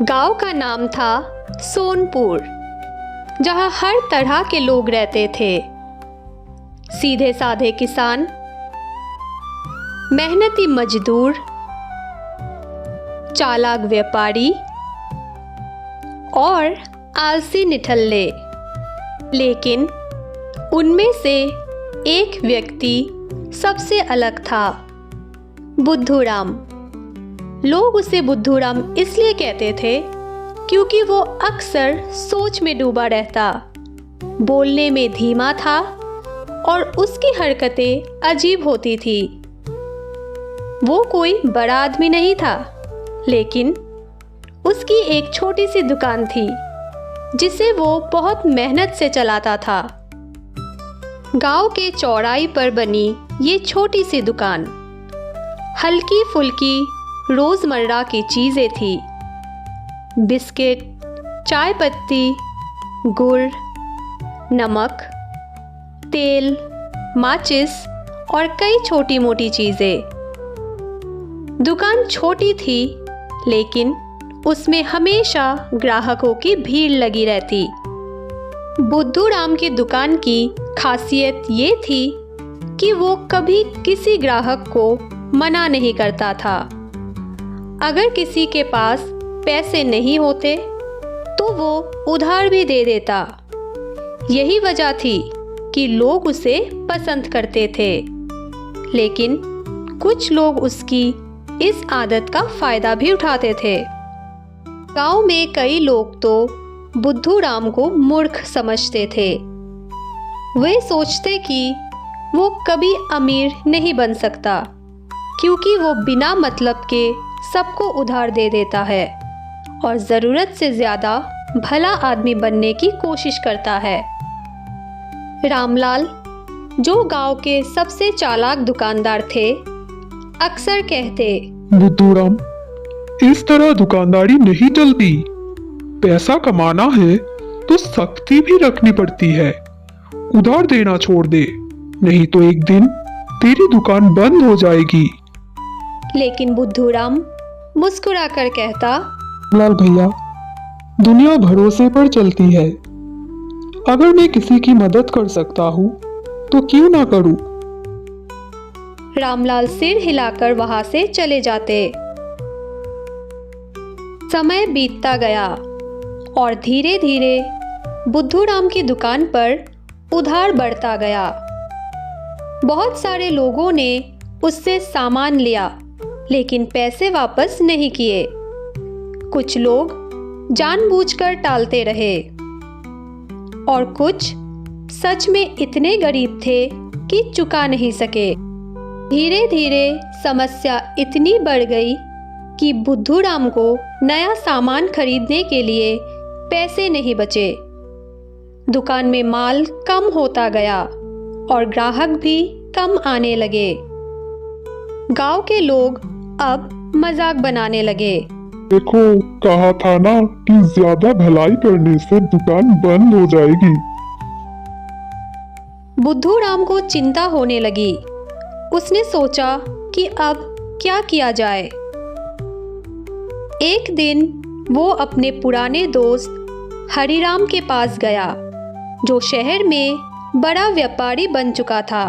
गांव का नाम था सोनपुर, जहां हर तरह के लोग रहते थे। सीधे साधे किसान, मेहनती मजदूर, चालाक व्यापारी और आलसी निठल्ले। लेकिन उनमें से एक व्यक्ति सबसे अलग था, बुद्धूराम। लोग उसे बुद्धूराम इसलिए कहते थे क्योंकि वो अक्सर सोच में डूबा रहता, बोलने में धीमा था और उसकी हरकतें अजीब होती थी। वो कोई बड़ा आदमी नहीं था, लेकिन उसकी एक छोटी सी दुकान थी जिसे वो बहुत मेहनत से चलाता था। गांव के चौराहे पर बनी ये छोटी सी दुकान हल्की फुल्की रोज़मर्रा की चीज़ें थी। बिस्किट, चाय पत्ती, गुड़, नमक, तेल, माचिस और कई छोटी मोटी चीज़ें। दुकान छोटी थी, लेकिन उसमें हमेशा ग्राहकों की भीड़ लगी रहती। बुद्धूराम की दुकान की खासियत ये थी कि वो कभी किसी ग्राहक को मना नहीं करता था। अगर किसी के पास पैसे नहीं होते तो वो उधार भी दे देता। यही वजह थी कि लोग उसे पसंद करते थे, लेकिन कुछ लोग उसकी इस आदत का फायदा भी उठाते थे। गांव में कई लोग तो बुद्धूराम को मूर्ख समझते थे। वे सोचते कि वो कभी अमीर नहीं बन सकता क्योंकि वो बिना मतलब के सबको उधार दे देता है और ज़रूरत से ज़्यादा भला आदमी बनने की कोशिश करता है। रामलाल, जो गांव के सबसे चालाक दुकानदार थे, अक्सर कहते, बुद्धूराम, इस तरह दुकानदारी नहीं चलती। पैसा कमाना है तो सख्ती भी रखनी पड़ती है। उधार देना छोड़ दे, नहीं तो एक दिन तेरी दुकान बंद हो जाएगी। लेकिन बुद्धूराम मुस्कुराकर कहता, लाल भैया, दुनिया भरोसे पर चलती है। अगर मैं किसी की मदद कर सकता हूँ तो क्यों ना करूँ। रामलाल सिर हिलाकर वहां से चले जाते। समय बीतता गया और धीरे धीरे बुद्धूराम की दुकान पर उधार बढ़ता गया। बहुत सारे लोगों ने उससे सामान लिया, लेकिन पैसे वापस नहीं किए। कुछ लोग जानबूझकर टालते रहे और कुछ सच में इतने गरीब थे कि चुका नहीं सके। धीरे धीरे समस्या इतनी बढ़ गई कि बुद्धूराम को नया सामान खरीदने के लिए पैसे नहीं बचे। दुकान में माल कम होता गया और ग्राहक भी कम आने लगे। गांव के लोग अब मजाक बनाने लगे। देखो, कहा था ना कि ज्यादा भलाई करने से दुकान बंद हो जाएगी। बुद्धूराम को चिंता होने लगी। उसने सोचा कि अब क्या किया जाए। एक दिन वो अपने पुराने दोस्त हरिराम के पास गया, जो शहर में बड़ा व्यापारी बन चुका था।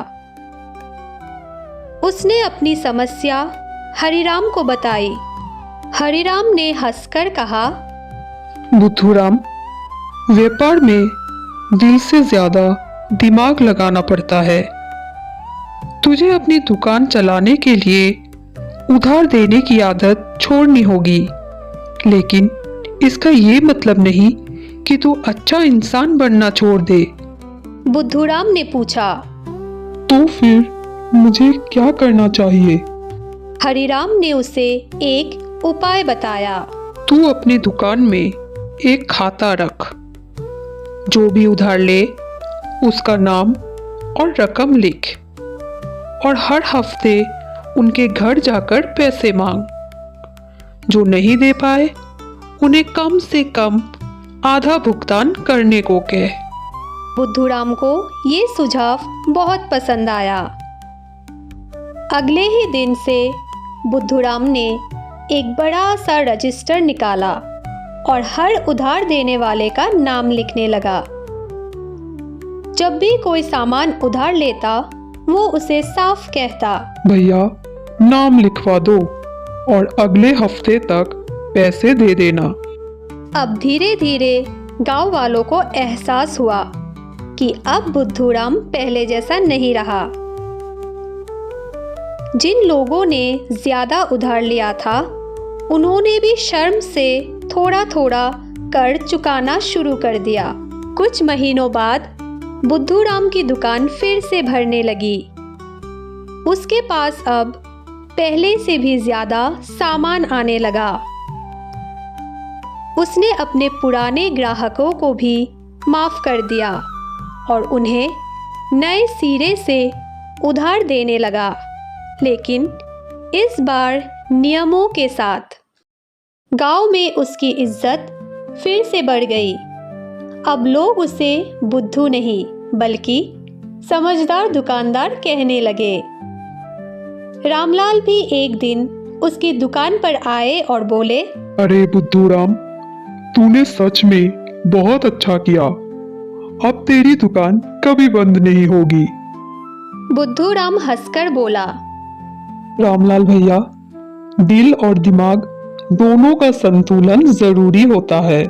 उसने अपनी समस्या हरिराम को बताई। हरिराम ने हंसकर कहा, बुद्धूराम, व्यापार में दिल से ज्यादा दिमाग लगाना पड़ता है। तुझे अपनी दुकान चलाने के लिए उधार देने की आदत छोड़नी होगी, लेकिन इसका ये मतलब नहीं कि तू अच्छा इंसान बनना छोड़ दे। बुद्धूराम ने पूछा, तो फिर मुझे क्या करना चाहिए? हरिराम ने उसे एक उपाय बताया। तू अपनी दुकान में एक खाता रख। जो भी उधार ले उसका नाम और रकम लिख और हर हफ्ते उनके घर जाकर पैसे मांग। जो नहीं दे पाए उन्हें कम से कम आधा भुगतान करने को कह। बुद्धूराम को ये सुझाव बहुत पसंद आया। अगले ही दिन से बुद्धूराम ने एक बड़ा सा रजिस्टर निकाला और हर उधार देने वाले का नाम लिखने लगा। जब भी कोई सामान उधार लेता वो उसे साफ कहता, भैया नाम लिखवा दो और अगले हफ्ते तक पैसे दे देना। अब धीरे धीरे गांव वालों को एहसास हुआ कि अब बुद्धूराम पहले जैसा नहीं रहा। जिन लोगों ने ज्यादा उधार लिया था उन्होंने भी शर्म से थोड़ा थोड़ा कर चुकाना शुरू कर दिया। कुछ महीनों बाद बुद्धूराम की दुकान फिर से भरने लगी। उसके पास अब पहले से भी ज्यादा सामान आने लगा। उसने अपने पुराने ग्राहकों को भी माफ कर दिया और उन्हें नए सिरे से उधार देने लगा, लेकिन इस बार नियमों के साथ। गांव में उसकी इज्जत फिर से बढ़ गई। अब लोग उसे बुद्धू नहीं बल्कि समझदार दुकानदार कहने लगे। रामलाल भी एक दिन उसकी दुकान पर आए और बोले, अरे बुद्धूराम, तूने सच में बहुत अच्छा किया। अब तेरी दुकान कभी बंद नहीं होगी। बुद्धूराम हंसकर बोला, रामलाल भैया, दिल और दिमाग दोनों का संतुलन जरूरी होता है।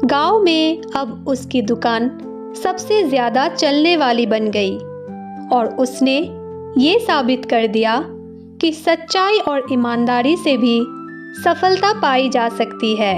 गांव में अब उसकी दुकान सबसे ज्यादा चलने वाली बन गई और उसने ये साबित कर दिया कि सच्चाई और ईमानदारी से भी सफलता पाई जा सकती है।